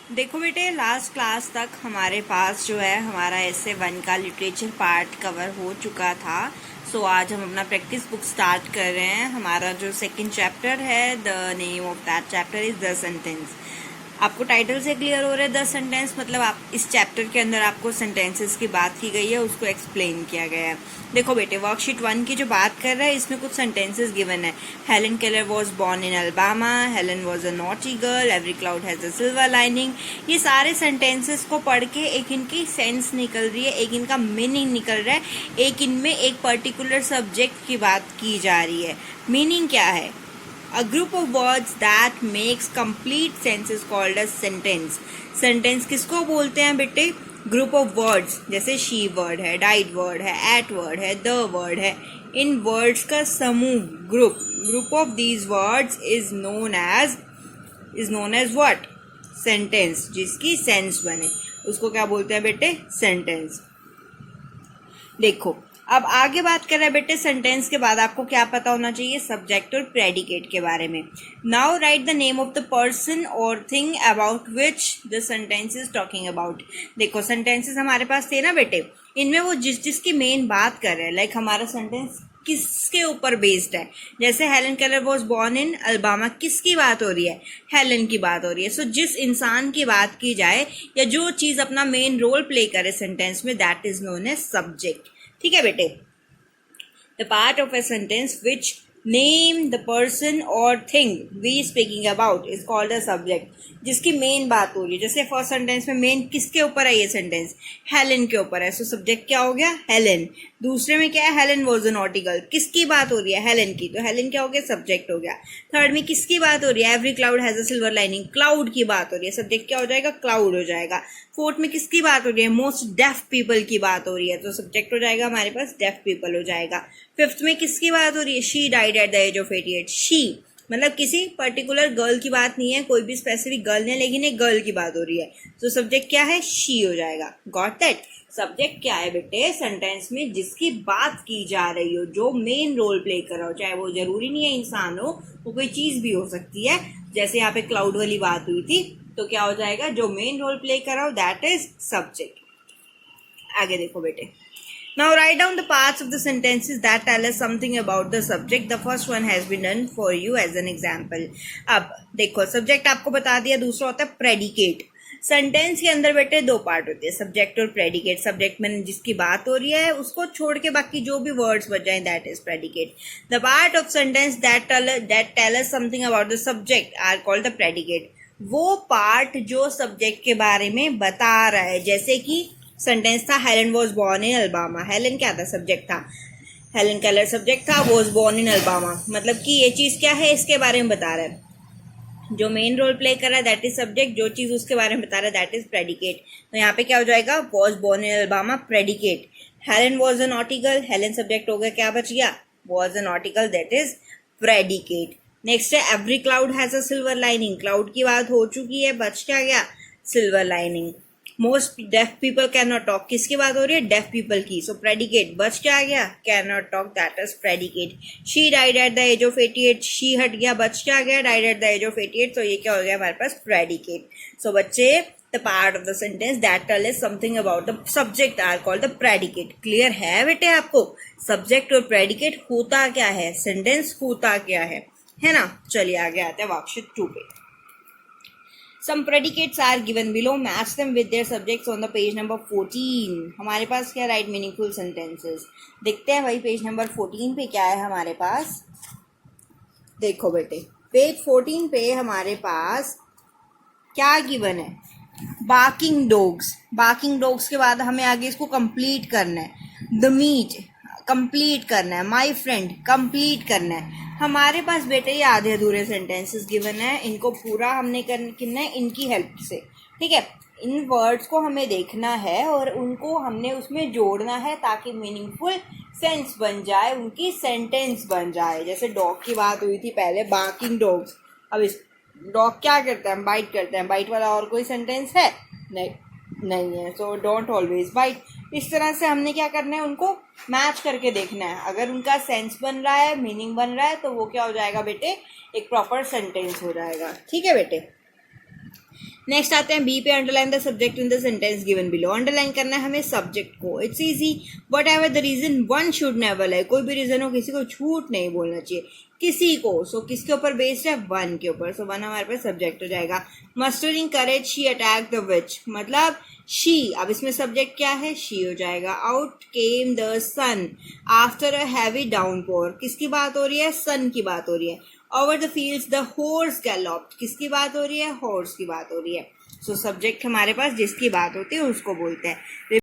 देखो बेटे, last class तक हमारे पास जो है हमारा ऐसे 1 का लिटरेचर पार्ट कवर हो चुका था। सो आज हम अपना प्रैक्टिस बुक स्टार्ट कर रहे हैं। हमारा जो सेकंड चैप्टर है, the name of that chapter is the sentence. आपको टाइटल से क्लियर हो रहा है द सेंटेंस, मतलब आप इस चैप्टर के अंदर आपको सेंटेंसेस की बात की गई है, उसको एक्सप्लेन किया गया है। देखो बेटे, वर्कशीट 1 की जो बात कर रहा है इसमें कुछ सेंटेंसेस गिवन है। Helen Keller was born in Alabama, Helen was a naughty girl, every cloud has a silver lining. ये सारे सेंटेंसेस को पढ़ के एक इनकी सेंस निकल रही है, एक इनका मीनिंग निकल रहा है, एक इनमें एक पर्टिकुलर सब्जेक्ट की बात की जा रही है। मीनिंग क्या है? A group of words that makes complete sense is called a sentence. Sentence किसको बोलते हैं बेटे? Group of words, जैसे she word है, died word है, at word है, the word है। इन words का समूह, group of these words is known as what? Sentence, जिसकी sense बने उसको क्या बोलते हैं बेटे? Sentence। देखो, अब आगे बात कर रहे हैं बेटे सेंटेंस के बाद आपको क्या पता होना चाहिए? सब्जेक्ट और प्रेडिकेट के बारे में। Now right the name of the person और thing about which the sentence is talking about. देखो, सेंटेंसेस हमारे पास थे ना बेटे, इनमें वो जिसकी मेन बात कर रहे हैं, लाइक हमारा सेंटेंस किसके ऊपर बेस्ड है। जैसे Helen Keller was born in Alabama, किसकी बात हो रही है? हेलन की बात हो रही है। सो जिस इंसान की बात की जाए या जो चीज अपना मेन रोल प्ले करे सेंटेंस में, that is known as subject. ठीक है बेटे, the part of a sentence which name the person और thing we speaking about is called a subject. जिसकी मेन बात हो रही है, जैसे फर्स्ट सेंटेंस में मेन किसके ऊपर है? ये सेंटेंस हेलन के ऊपर है, सो सब्जेक्ट क्या हो गया? हेलन। दूसरे में क्या है? Helen was a naughty girl, किसकी बात हो रही है? हेलन की, तो हेलन क्या हो गया? सब्जेक्ट हो गया। थर्ड में किसकी बात हो रही है? Every cloud has a silver lining, cloud की बात हो रही है, सब्जेक्ट क्या हो जाएगा? क्लाउड हो जाएगा। फोर्थ में किसकी बात हो रही है? मोस्ट डेफ पीपल की बात हो रही है, तो सब्जेक्ट हो जाएगा हमारे पास डेफ पीपल हो जाएगा। फिफ्थ में किसकी बात हो रही है? She died at the age of 88। She मतलब किसी पर्टिकुलर गर्ल की बात नहीं है, कोई भी स्पेसिफिक गर्ल नहीं है, लेकिन एक गर्ल की बात हो रही है, तो सब्जेक्ट क्या है? शी हो जाएगा। Got that? सब्जेक्ट क्या है बेटे? सेंटेंस में जिसकी बात की जा रही हो, जो मेन रोल प्ले कर रहा हो, चाहे वो जरूरी नहीं है इंसान हो, वो कोई चीज भी हो सकती है। जैसे यहाँ पे क्लाउड वाली बात हुई थी, तो क्या हो जाएगा? जो मेन रोल प्ले कर रहा हो, दैट इज सब्जेक्ट। आगे देखो बेटे, now write down the parts of the sentences that tell us something about the subject. The first one has been done for you as an example. अब देखो, subject आपको बता दिया, दूसरा होता है प्रेडिकेट। सेंटेंस के अंदर बेटे दो पार्ट होते हैं, सब्जेक्ट और प्रेडिकेट। सब्जेक्ट में जिसकी बात हो रही है उसको छोड़ के बाकी जो भी वर्ड्स बच जाए, that is predicate. The part of sentence that tell us something about the subject are called the predicate. वो पार्ट जो सब्जेक्ट के बारे में बता रहा है, जैसे कि सेंटेंस था Helen was born in Alabama. Helen क्या था? सब्जेक्ट था। हेलन केलर सब्जेक्ट था, वॉज बॉर्न इन अल्बामा, मतलब कि ये चीज क्या है? इसके बारे में बता रहा है। जो मेन रोल प्ले कर रहा है दैट इज सब्जेक्ट, जो चीज उसके बारे में बता रहा है दैट इज प्रेडिकेट। तो यहाँ पे क्या हो जाएगा? Was born in Alabama, predicate. Helen was a naughty girl, Helen subject हो गया, क्या बच गया? Was a naughty girl, that is predicate. Next है every cloud has a silver lining. Cloud की बात हो चुकी है, बच क्या गया? Silver lining. Most deaf people can not talk, किसकी बात हो रही है? डेफ पीपल की, सो प्रेडिकेट बच क्या आ गया? Can not talk, that is predicate. She died at the age of 88, she हट गया, बच क्या आ गया? Died at the age of 88, तो ये क्या हो गया हमारे पास? प्रेडिकेट। सो बच्चे, the part of the sentence that tell us something about the subject are called the predicate. Clear है बेटे आपको? सब्जेक्ट और प्रेडिकेट होता क्या है, सेंटेंस होता क्या है ना? चलिए आगे आते हैं वर्कशीट 2 पे। Some predicates are given below. Match them with their subjects on the page number 14. हमारे पास क्या? Right meaningful sentences. देखते हैं भाई पेज नंबर 14 पे क्या है हमारे पास। देखो बेटे, पेज 14 पे हमारे पास क्या गिवन है? Barking dogs. बार्किंग डॉग्स के बाद हमें आगे इसको कंप्लीट करना है। द मीट कंप्लीट करना है, माई फ्रेंड कंप्लीट करना है। हमारे पास बेटे ये आधे अधूरे सेंटेंसेस गिवन है, इनको पूरा हमने करना है इनकी हेल्प से। ठीक है, इन वर्ड्स को हमें देखना है और उनको हमने उसमें जोड़ना है ताकि मीनिंगफुल सेंस बन जाए, उनकी सेंटेंस बन जाए। जैसे डॉग की बात हुई थी पहले, बार्किंग डॉग्स। अब इस डॉग क्या करता है? बाइट करते हैं। बाइट वाला और कोई सेंटेंस है? नहीं है, सो डोंट ऑलवेज बाइट। इस तरह से हमने क्या करना है? उनको मैच करके देखना है। अगर उनका सेंस बन रहा है, मीनिंग बन रहा है, तो वो क्या हो जाएगा बेटे? एक प्रॉपर सेंटेंस हो जाएगा। ठीक है बेटे, नेक्स्ट आते हैं बी पे, underline the subject in the sentence given below. Underline करना है हमें सब्जेक्ट को, it's easy. Whatever the reason one should never lie, कोई भी रीजन हो किसी को झूठ नहीं बोलना चाहिए किसी को। सो किसके ऊपर बेस्ड है, वन के ऊपर। सो वन हमारे पास सब्जेक्ट हो जाएगा। मस्टरिंग करेज शी अटैक द विच, मतलब शी, अब इसमें सब्जेक्ट क्या है, शी हो जाएगा। Out came the sun after a heavy downpour, किसकी बात हो रही है, सन की बात हो रही है। Over the fields the horse galloped, किसकी बात हो रही है, हॉर्स की बात हो रही है। सो सब्जेक्ट हमारे पास जिसकी बात होती है उसको बोलते हैं।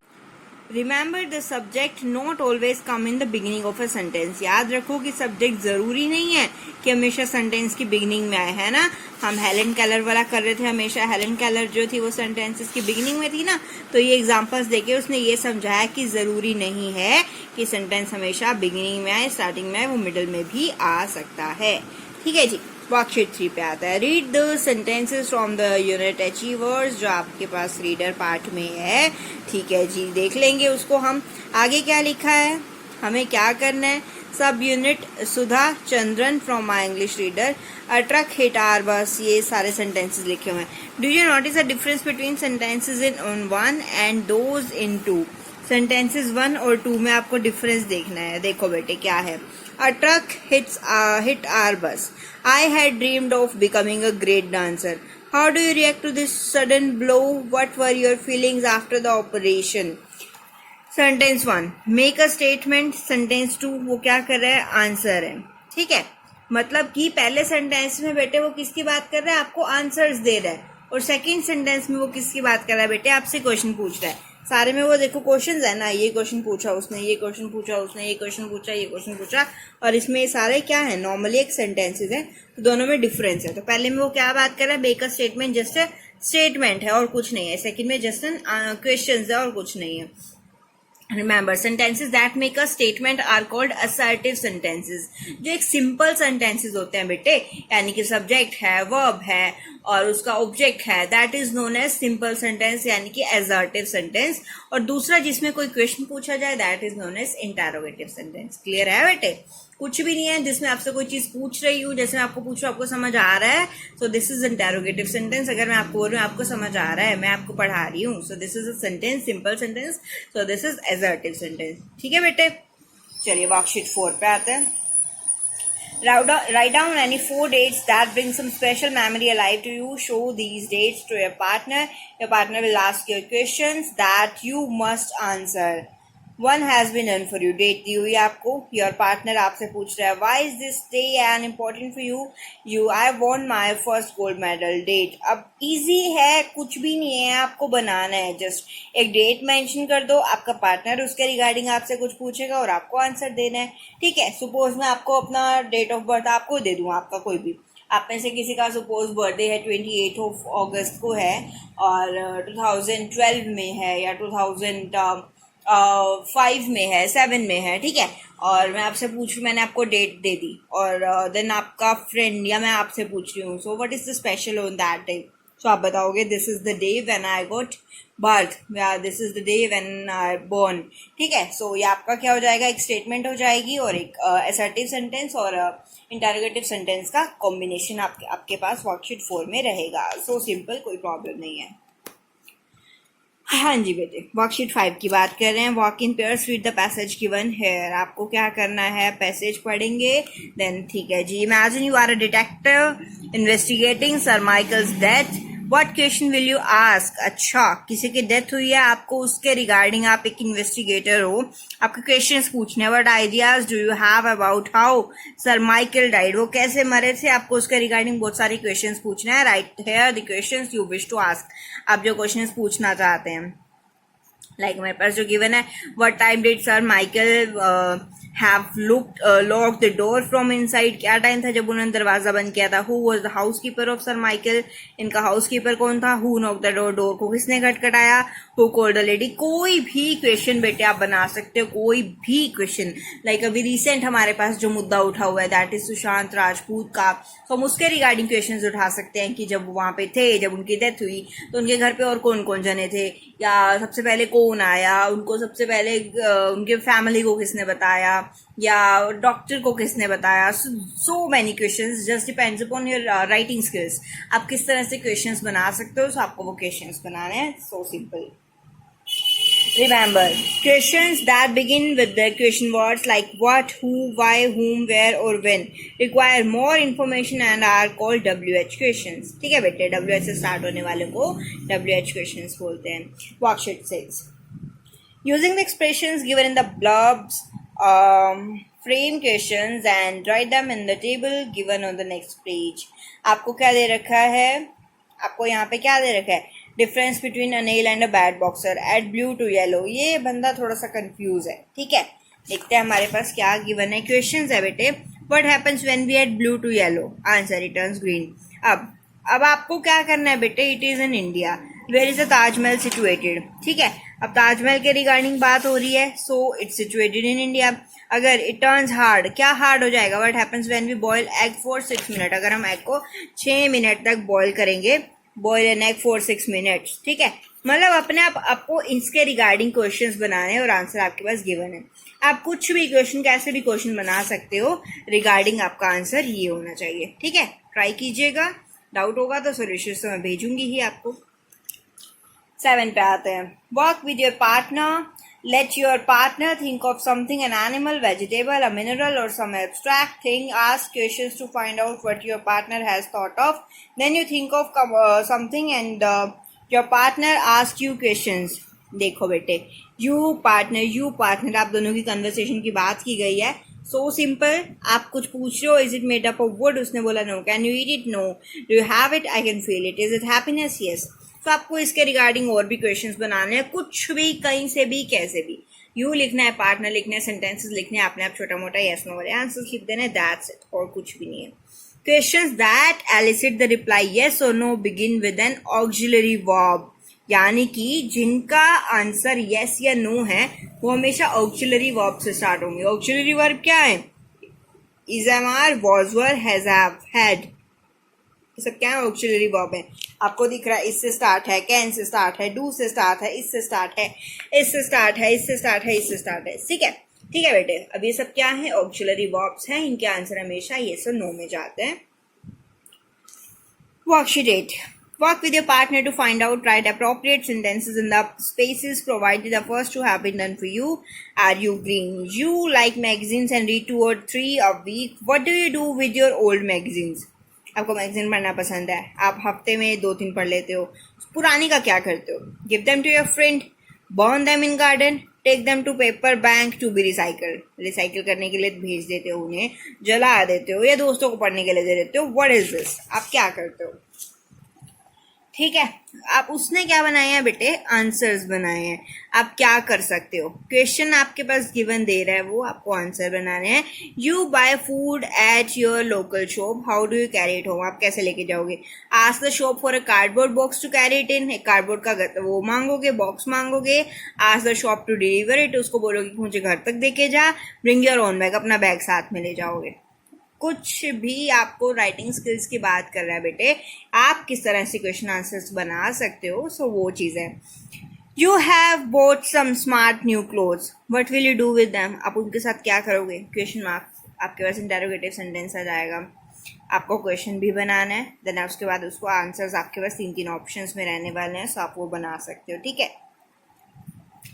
Remember the subject not always come in the beginning of a sentence, याद रखो कि सब्जेक्ट जरूरी नहीं है कि हमेशा सेंटेंस की बिगिनिंग में आए, है ना। हम हेलन केलर वाला कर रहे थे, हमेशा हेलन केलर जो थी वो सेंटेंसेस की बिगिनिंग में थी ना, तो ये एग्जांपल्स देके उसने ये समझाया कि जरूरी नहीं है कि सेंटेंस हमेशा बिगिनिंग में आए, स्टार्टिंग में आए, वो मिडिल में भी आ सकता है। ठीक है जी, वर्कशीट 3 पे आता है। Read the sentences from the unit achievers, जो आपके पास रीडर पार्ट में है। ठीक है जी, देख लेंगे उसको हम। आगे क्या लिखा है, हमें क्या करना है, सब unit Sudha Chandran from my English reader, a truck hit our bus, ये सारे सेंटेंसेस लिखे हुए हैं। Do you notice the difference between sentences in 1 and those in 2? Sentences 1 और 2 में आपको डिफरेंस देखना है। देखो बेटे क्या है, a truck hit our bus. I had dreamed of becoming a great dancer. How do you react to this sudden blow? What were your feelings after the operation? Sentence 1, make a statement. Sentence 2, वो क्या कर रहा है, answer है। ठीक है, मतलब कि पहले सेंटेंस में बेटे वो किसकी बात कर रहा है, आपको आंसर्स दे रहा है, और सेकंड सेंटेंस में वो किसकी बात कर रहा है बेटे, आपसे क्वेश्चन पूछ रहा है। सारे में वो देखो क्वेश्चंस है ना, ये क्वेश्चन पूछा उसने, ये क्वेश्चन पूछा उसने, ये क्वेश्चन पूछा, ये क्वेश्चन पूछा, और इसमें ये सारे क्या है, नॉर्मली एक सेंटेंसेस है, तो दोनों में डिफरेंस है। तो पहले में वो क्या बात कर रहा है, make a statement, just statement है और कुछ नहीं है। सेकंड में जस्ट क्वेश्चन है और कुछ नहीं है। Remember, sentences that make a statement are called assertive sentences. जो एक सिंपल सेंटेंसेस होते हैं बेटे, यानी कि सब्जेक्ट है, वर्ब है और उसका ऑब्जेक्ट है, that is known as simple sentence, यानी कि assertive सेंटेंस। और दूसरा जिसमें कोई क्वेश्चन पूछा जाए, that is known as interrogative sentence. Clear है बेटे, कुछ भी नहीं है जिसमें आपसे कोई चीज पूछ रही हूँ, जैसे मैं आपको पूछ रहा हूँ आपको समझ आ रहा है, so this is interrogative sentence. अगर मैं आपको बोल रही हूँ आपको समझ आ रहा है, मैं आपको पढ़ा रही हूँ, so this is a sentence, simple sentence, so this is assertive sentence. ठीक है बेटे, चलिए वर्कशीट 4 पे आते हैं। Write down any 4 dates that bring some special memory alive to you. Show these dates to your partner. Your partner will ask you questions that you must answer. One has been done for you. Date दी हुई आपको, your partner आपसे पूछ रहा है, why is this day and important for you I want my first gold medal. Date, अब easy है, कुछ भी नहीं है, आपको बनाना है, जस्ट एक डेट मेंशन कर दो, आपका पार्टनर उसके रिगार्डिंग आपसे कुछ पूछेगा और आपको आंसर देना है। ठीक है, सपोज मैं आपको अपना डेट ऑफ बर्थ आपको दे दूँ, आपका कोई भी, आप में से किसी का सपोज बर्थडे है 28 अगस्त को है और 2012 में है या 2005 में है, 7 में है, ठीक है, और मैं आपसे पूछूं, मैंने आपको डेट दे दी और देन आपका फ्रेंड या मैं आपसे पूछ रही हूँ, so what is the special on that day? So आप बताओगे this is the day when I got birth, या this is the day when I born. ठीक है, सो ये आपका क्या हो जाएगा, एक स्टेटमेंट हो जाएगी और एक असर्टिव सेंटेंस और इंटरोगेटिव सेंटेंस का कॉम्बिनेशन आपके पास वर्कशीट 4 में रहेगा। सो सिंपल, कोई प्रॉब्लम नहीं है। हाँ जी बेटे, वर्कशीट 5 की बात कर रहे हैं। Walk in pairs read the passage given here. आपको क्या करना है, पैसेज पढ़ेंगे, देन ठीक है जी। Imagine you are a detective investigating sir Michael's death, what question will you ask? अच्छा, किसी की डेथ हुई है, आपको उसके रिगार्डिंग, आप एक इन्वेस्टिगेटर हो, आपके क्वेश्चंस पूछने हैं। What ideas do you have about how sir Michael died, वो कैसे मरे थे, आपको उसके रिगार्डिंग बहुत सारे क्वेश्चंस पूछना है। Right here the questions you wish to ask, आप जो क्वेश्चंस पूछना चाहते हैं। लाइक मेरे पास जो गिवन है, what time did sir Michael have lock the door from inside, क्या टाइम था जब उन्होंने दरवाजा बंद किया था। Who was the housekeeper of sir Michael, इनका हाउसकीपर कौन था। Who knock the door, door को किसने खटखटाया। Who called the lady. कोई भी क्वेश्चन बेटे आप बना सकते हो, कोई भी क्वेश्चन। लाइक अभी रिसेंट हमारे पास जो मुद्दा उठा हुआ है, दैट इज सुशांत राजपूत का, तो हम उसके रिगार्डिंग क्वेश्चन उठा सकते हैं कि जब वहां पे थे, जब उनकी डेथ हुई तो उनके घर पे और कौन कौन जने थे, या सबसे पहले कौन आया, उनको सबसे पहले उनके फैमिली को किसने बताया, या डॉक्टर को किसने बताया. So many questions, just depends upon your writing skills. आप किस तरह से क्वेश्चंस बना सकते हो, सो आपको वो क्वेश्चंस बनाने हैं. So simple. Remember, questions that begin with the question words like what, who, why, whom, where or when require more information and are called WH questions. ठीक है बेटे, WH से स्टार्ट होने वाले को WH questions बोलते हैं. Worksheet 6. Using the expressions given in the blurbs, frame questions and write them in the table given on the next page. आपको क्या दे रखा है, आपको यहाँ पे क्या दे रखा है, difference between a nail and a bat boxer, add blue to yellow. ये बंदा थोड़ा सा कंफ्यूज है. ठीक है, देखते हैं हमारे पास क्या गिवन है. क्वेश्चंस है बेटे, what happens when we add blue to yellow, answer returns green. अब आपको क्या करना है बेटे, it is in India, where is a Taj Mahal situated. ठीक है, अब ताजमहल के रिगार्डिंग बात हो रही है, so it's situated in India. अगर इट टर्न्स हार्ड, क्या हार्ड हो जाएगा, what happens when we boil egg for 6 minute. अगर हम एग को 6 मिनट तक बॉयल करेंगे, boil an egg for 6 minutes. ठीक है, मतलब अपने आप आपको इसके रिगार्डिंग क्वेश्चंस बनाने हैं और आंसर आपके पास गिवन है. आप कुछ भी क्वेश्चन, कैसे भी क्वेश्चन बना सकते हो, रिगार्डिंग आपका आंसर ये होना चाहिए. ठीक है, ट्राई कीजिएगा. डाउट होगा तो सोल्यूशन तो मैं भेजूंगी ही आपको. 7 पे आते हैं. Work with your partner. Let your partner think of something, an animal, vegetable, a mineral or some abstract thing. Ask questions to find out what your partner has thought of. Then you think of something and your partner asks you questions. देखो बेटे, you partner आप दोनों की conversation की बात की गई है. So simple. आप कुछ पूछ रहे हो, is it made up of wood? उसने बोला no. Can you eat it? No. Do you have it? I can feel it. Is it happiness? Yes. तो आपको इसके रिगार्डिंग और भी क्वेश्चंस बनाने हैं, कुछ भी, कहीं से भी, कैसे भी. यू लिखना है, पार्टनर लिखना है, सेंटेंसेस लिखने हैं, आपने आप छोटा मोटा यस नो वाले आंसर्स लिख देने, दैट्स इट, और कुछ भी नहीं है. Questions that elicit the reply yes और no begin with an auxiliary verb. यानी कि जिनका आंसर यस या नो है वो हमेशा ऑक्सिलरी वर्ब से स्टार्ट होंगे. ऑक्सिलरी वर्ब क्या है, is, am, are, was, were, has, have, had, ये सब क्या है, ऑक्सिलरी वर्ब है. आपको दिख रहा है, इससे स्टार्ट है, कैन से स्टार्ट है, डू से स्टार्ट है, इससे स्टार्ट है, इससे स्टार्ट है, इससे स्टार्ट है, इससे स्टार्ट है. ठीक है, ठीक है बेटे. अब ये सब क्या है, ऑक्सिलरी वर्ब्स हैं. इनके आंसर हमेशा ये सब नो में जाते हैं. Worksheet 8. Work with your partner to find out, write appropriate sentences in the spaces provided. The first two have been done for you. Are you green? You like magazines and read 2 or 3 a week. What do you do with your old magazines? आपको magazine पढ़ना पसंद है, आप हफ्ते में 2-3 पढ़ लेते हो. पुरानी का क्या करते हो, give them to your friend, burn them in garden, take them to paper bank to be recycle. Recycle करने के लिए भेज देते हो, उन्हें जला देते हो, या दोस्तों को पढ़ने के लिए दे देते हो. व्हाट इज दिस, आप क्या करते हो. ठीक है, आप उसने क्या बनाए हैं बेटे, आंसर्स बनाए हैं. आप क्या कर सकते हो, क्वेश्चन आपके पास गिवन दे रहा है, वो आपको आंसर बनाने हैं. You buy food at your local shop, how do you carry it home, आप कैसे लेके जाओगे. Ask the shop for a cardboard box to carry it in, एक कार्डबोर्ड का वो मांगोगे, बॉक्स मांगोगे. Ask the shop to deliver it, उसको बोलोगे कि मुझे घर तक देके जा. ब्रिंग योर ओन बैग, अपना बैग साथ में ले जाओगे. कुछ भी आपको राइटिंग स्किल्स की बात कर रहा है बेटे, आप किस तरह से क्वेश्चन आंसर्स बना सकते हो, सो वो चीज़ है. You have bought some smart new clothes, what will you do with them, आप उनके साथ क्या करोगे. क्वेश्चन मार्क, आपके पास इंटरोगेटिव सेंटेंस आ जाएगा. आपको क्वेश्चन भी बनाना है, देन उसके बाद उसको आंसर्स आपके पास 3-3 ऑप्शंस में रहने वाले हैं, सो आप वो बना सकते हो. ठीक है,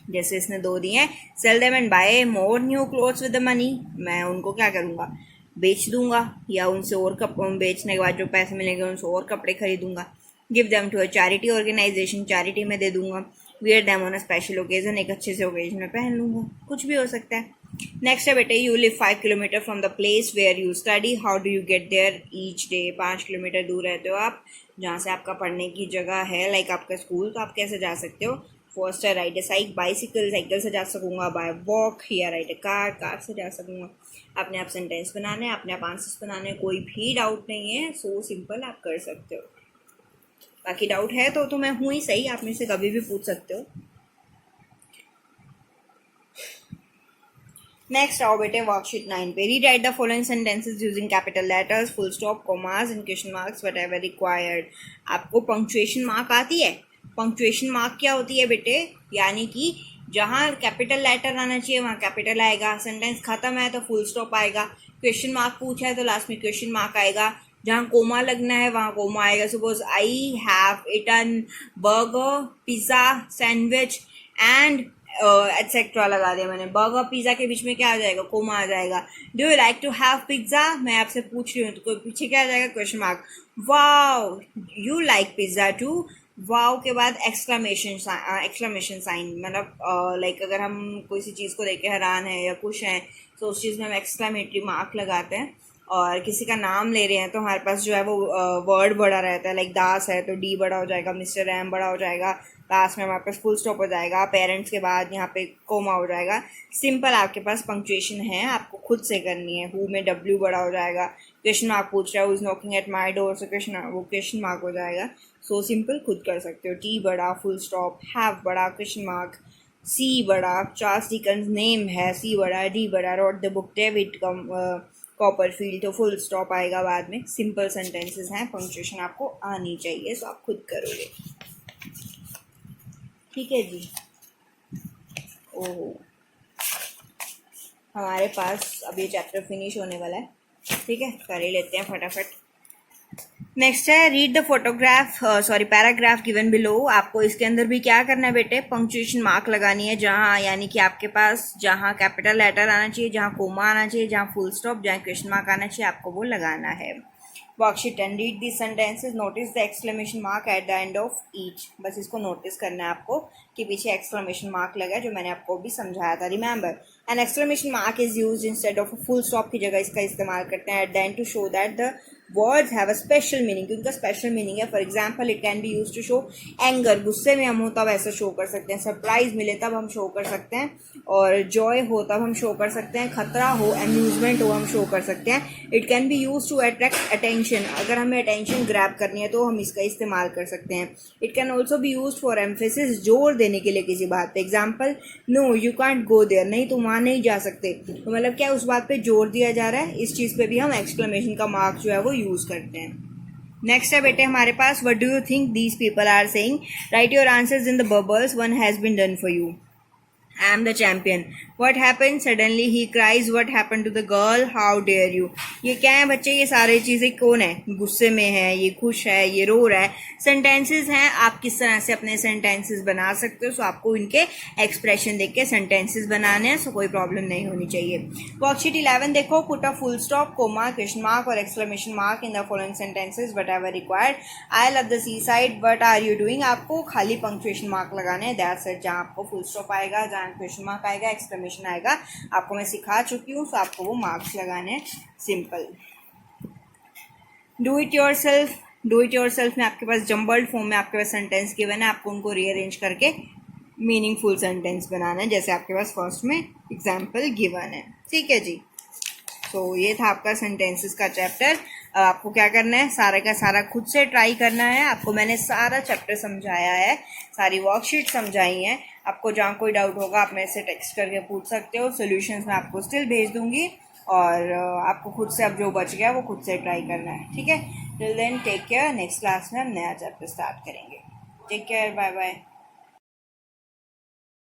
जैसे इसने 2 दिए हैं, sell them and buy more new clothes with the money. मैं उनको क्या करूँगा, बेच दूंगा, या उनसे और बेचने के बाद जो पैसे मिलेंगे उनसे और कपड़े खरीदूंगा. Give them to a charity organisation, charity में दे दूंगा. Wear them on a special occasion, एक अच्छे से ओकेजन में पहन लूंगा. कुछ भी हो सकता है. नेक्स्ट है बेटे, you live 5 kilometre from the place where you study, how do you get there each day. 5 kilometre दूर रहते हो आप जहाँ से आपका पढ़ने की जगह है, लाइक आपका स्कूल, तो आप कैसे जा सकते हो. फर्स्ट है राइड ए बाइसिकल, साइकिल से जा सकूंगा. बाय वॉक, या राइड ए कार से जा सकूंगा. अपने आप सेंटेंस बनाने हैं, अपने आप आंसर्स बनाने हैं, कोई भी डाउट नहीं है. सो सिंपल, आप कर सकते हो. बाकी डाउट है तो मैं हूँ ही सही, आप मेरे से कभी भी पूछ सकते हो. नेक्स्ट आओ बेटे वर्कशीट 9 पे. Read write the following sentences using capital letters, full stop, commas and question marks, whatever required. आपको पंक्चुएशन मार्क आती है. पंक्चुएशन मार्क क्या होती है बेटे, यानी कि जहाँ कैपिटल लेटर आना चाहिए वहाँ कैपिटल आएगा, सेंटेंस खत्म है तो फुल स्टॉप आएगा, क्वेश्चन मार्क पूछा है तो लास्ट में क्वेश्चन मार्क आएगा, जहाँ कोमा लगना है वहाँ कोमा आएगा। Suppose I have eaten burger pizza sandwich and etcetera लगा दिया मैंने, बर्गर पिज़्ज़ा के बीच में क्या आ जाएगा, कोमा आ जाएगा। Do you like to have pizza, मैं आपसे पूछ रही हूँ तो पीछे क्या आ जाएगा, question mark. Wow you like pizza too, wow के बाद एक्सक्लेमेशन साइन, मतलब लाइक अगर हम कोई सी चीज़ को देख के हैरान है या खुश हैं तो उस चीज़ में हम एक्सक्लेमेटरी मार्क लगाते हैं। और किसी का नाम ले रहे हैं तो हमारे पास जो है वो वर्ड बड़ा रहता है, लाइक दास है तो डी बड़ा हो जाएगा, मिस्टर रैम बड़ा हो जाएगा, लास्ट में हमारे पास फुल स्टॉप हो जाएगा, पेरेंट्स के बाद यहाँ पे कोमा हो जाएगा। सिंपल आपके पास पंक्चुएशन है, आपको खुद से करनी है। हु में डब्ल्यू बड़ा हो जाएगा, क्वेश्चन मार्क पूछ रहा है, who is knocking at my door, so question mark हो जाएगा। सो सिंपल खुद कर सकते हो। टी बड़ा, फुल स्टॉप, हैव बड़ा, क्वेश्चन मार्क, सी बड़ा, चार्ल्स डिकन्स नेम है, सी बड़ा, डी बड़ा, wrote the book David Copperfield, तो फुल स्टॉप आएगा बाद में। सिंपल सेंटेंसेस हैं, पंक्चुएशन आपको आनी चाहिए, सो आप खुद करोगे। ठीक है जी। ओह हमारे पास अब ये चैप्टर फिनिश होने वाला है, ठीक है, कर ही लेते हैं फटाफट। नेक्स्ट है read the photograph paragraph given below. आपको इसके अंदर भी क्या करना है बेटे, पंक्चुएशन मार्क लगानी है, जहाँ यानी कि आपके पास जहाँ कैपिटल लेटर आना चाहिए, जहाँ कोमा आना चाहिए, जहाँ फुल स्टॉप, जहाँ क्वेश्चन मार्क आना चाहिए, आपको वो लगाना है। Worksheet 10 read this sentences, notice the exclamation mark eight the end of each. बस इसको नोटिस करना है आपको कि पीछे एक्सक्लेमेशन मार्क लगा है, जो मैंने आपको भी समझाया था। Remember an exclamation mark is used instead of full stop की जगह इसका इस्तेमाल करते हैं at the end to show that the words have a special meaning, क्योंकि उनका स्पेशल मीनिंग है। For example it can be use to show anger, गुस्से में हम हो तब ऐसा शो कर सकते हैं, सरप्राइज मिले तब हम शो कर सकते हैं, और जॉय हो तब हम शो कर सकते हैं, खतरा हो, अम्यूजमेंट हो हम शो कर सकते हैं। It can be use to attract attention, अगर हमें अटेंशन ग्रैब करनी है तो हम इसका इस्तेमाल कर सकते हैं। It can also be use for emphasis, जोर देने के लिए किसी बात पे। Example no you can't go there, नहीं तुम वहाँ नहीं जा सकते, तो मतलब क्या उस बात पे जोर दिया जा रहा है। इस चीज़ पे भी हम एक्सक्लेमेशन का मार्क जो है वो यूज करते हैं। नेक्स्ट है बेटे हमारे पास what do you think these people are saying, write your answers in the bubbles, one has been done for you. I am the champion. What happened? Suddenly he cries. What happened to the girl? How dare you? ये क्या है बच्चे, ये सारी चीज़ें कौन है, गुस्से में है, ये खुश है, ये रो रहा है। सेंटेंसेस हैं, आप किस तरह से अपने सेंटेंसेस बना सकते हो। सो आपको इनके एक्सप्रेशन देख के सेंटेंसेस बनाने हैं, सो कोई प्रॉब्लम नहीं होनी चाहिए। वर्कशीट 11 देखो, put a full stop, comma, question mark और exclamation mark in the following sentences whatever required. I love the sea side, what are you doing. आपको खाली पंक्चुएशन मार्क लगाने हैं, दैट्स इट। जहाँ आपको फुल स्टॉप आएगा, जहाँ question mark आएगा, एक्सक्लेमेशन आएगा, आपको मैं सिखा चुकी हूँ, तो आपको वो मार्क्स लगाने हैं। Simple. Do it your self, do it your self में आपके पास जम्बल्ड फॉर्म में आपके पास सेंटेंस गिवन है, आपको उनको रीअरेंज करके मीनिंगफुल सेंटेंस बनाना है, जैसे आपके पास फर्स्ट में एग्जाम्पल गिवन है। ठीक है जी। तो ये था आपका सेंटेंसेस का चैप्टर। अब आपको क्या करना है, सारा का सारा खुद से ट्राई करना है। आपको मैंने सारा चैप्टर समझाया है, सारी वर्कशीट समझाई हैं। आपको जहाँ कोई डाउट होगा आप मेरे से टेक्स्ट करके पूछ सकते हो, सॉल्यूशंस मैं आपको स्टिल भेज दूंगी, और आपको खुद से अब जो बच गया वो खुद से ट्राई करना है। ठीक है, till then take care. Next class में हम नया चैप्टर स्टार्ट करेंगे। Take care, bye bye.